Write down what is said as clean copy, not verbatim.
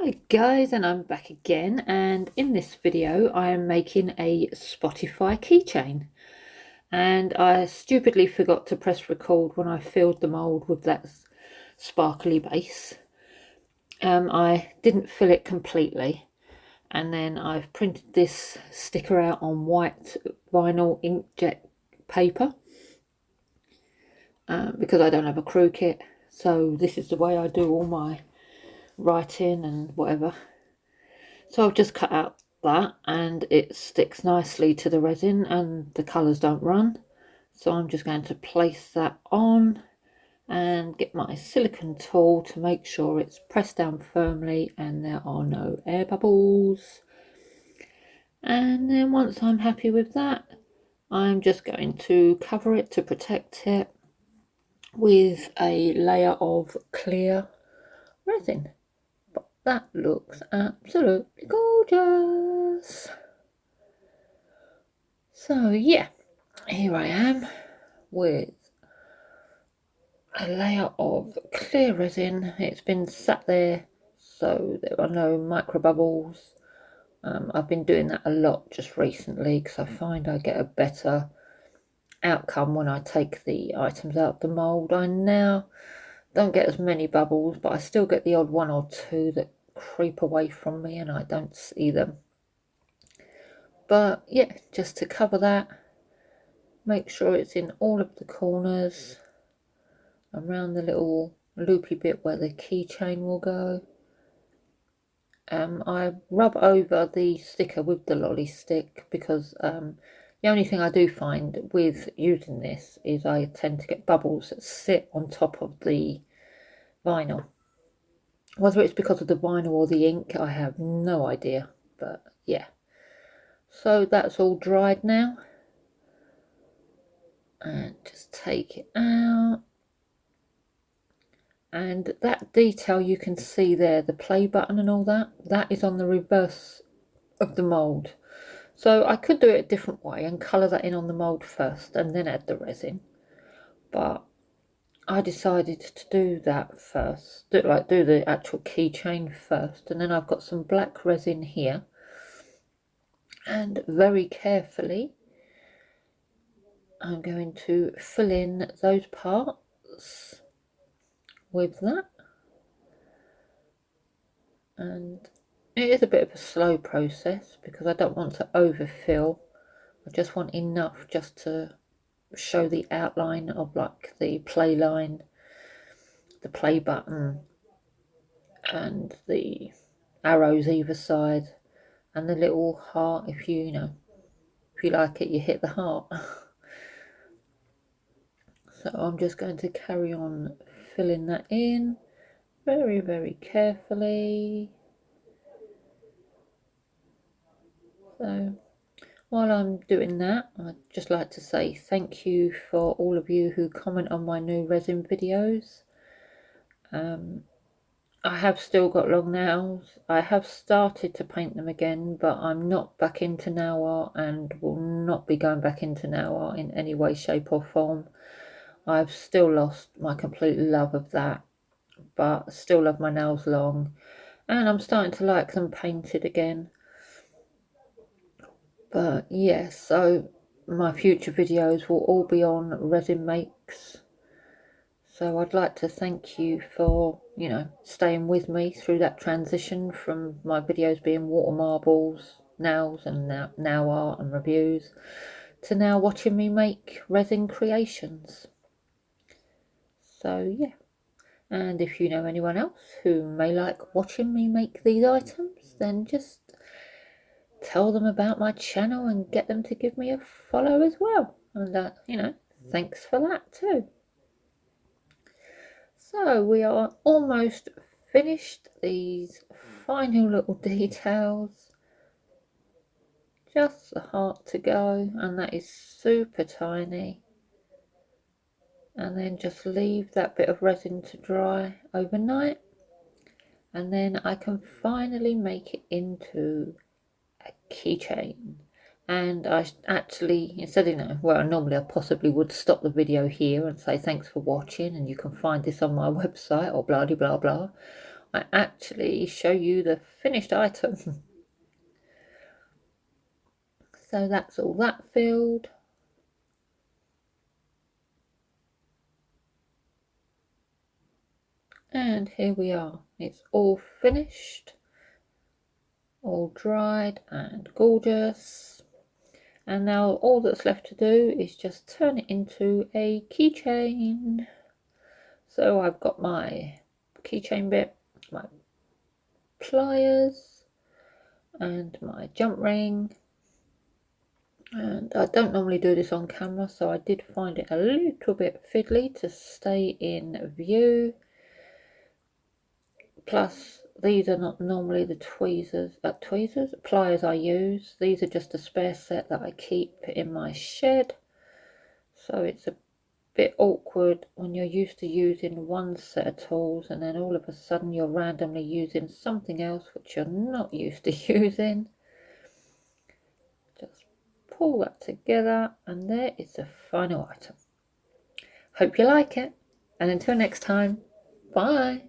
Hi guys, and I'm back again, and in this video I am making a Spotify keychain, and I stupidly forgot to press record when I filled the mould with that sparkly base. I didn't fill it completely, and then I've printed this sticker out on white vinyl inkjet paper because I don't have a crew kit, so this is the way I do all my writing and whatever. So I've just cut out that, and it sticks nicely to the resin and the colours don't run. So I'm just going to place that on and get my silicone tool to make sure it's pressed down firmly and there are no air bubbles. And then once I'm happy with that, I'm just going to cover it to protect it with a layer of clear resin. That looks absolutely gorgeous. So yeah, here I am with a layer of clear resin. It's been sat there so there are no micro bubbles. I've been doing that a lot just recently because I find I get a better outcome when I take the items out the mould. I now don't get as many bubbles, but I still get the odd one or two that creep away from me and I don't see them. But yeah, just to cover that, make sure it's in all of the corners, around the little loopy bit where the keychain will go. I rub over the sticker with the lolly stick because the only thing I do find with using this is I tend to get bubbles that sit on top of the vinyl. Whether it's because of the vinyl or the ink, I have no idea, but yeah. So that's all dried now, and just take it out. And that detail you can see there, the play button and all that, that is on the reverse of the mould. So I could do it a different way and colour that in on the mould first and then add the resin. But I decided to do that first, do the actual keychain first. And then I've got some black resin here. And very carefully, I'm going to fill in those parts with that. And it is a bit of a slow process because I don't want to overfill. I just want enough just to show the outline of like the play line, the play button, and the arrows either side, and the little heart. If you like it, you hit the heart. So I'm just going to carry on filling that in very, very carefully. So while I'm doing that, I'd just like to say thank you for all of you who comment on my new resin videos. I have still got long nails. I have started to paint them again, but I'm not back into nail art and will not be going back into nail art in any way, shape or form. I've still lost my complete love of that, but still love my nails long, and I'm starting to like them painted again. But yeah, so my future videos will all be on resin makes. So I'd like to thank you for, staying with me through that transition from my videos being water marbles, nails and nail art and reviews, to now watching me make resin creations. So yeah, and if you know anyone else who may like watching me make these items, then just tell them about my channel and get them to give me a follow as well. And thanks for that too. So we are almost finished these final little details. Just the heart to go, and that is super tiny. And then just leave that bit of resin to dry overnight, and then I can finally make it into a keychain. And I actually, instead of, normally I possibly would stop the video here and say thanks for watching and you can find this on my website or blah blah blah blah. I actually show you the finished item. So that's all that filled. And here we are. It's all finished, all dried and gorgeous. And now all that's left to do is just turn it into a keychain. So I've got my keychain bit, my pliers and my jump ring. And I don't normally do this on camera, so I did find it a little bit fiddly to stay in view. Plus, these are not normally the pliers I use. These are just a spare set that I keep in my shed. So it's a bit awkward when you're used to using one set of tools and then all of a sudden you're randomly using something else which you're not used to using. Just pull that together and there is the final item. Hope you like it, and until next time, bye.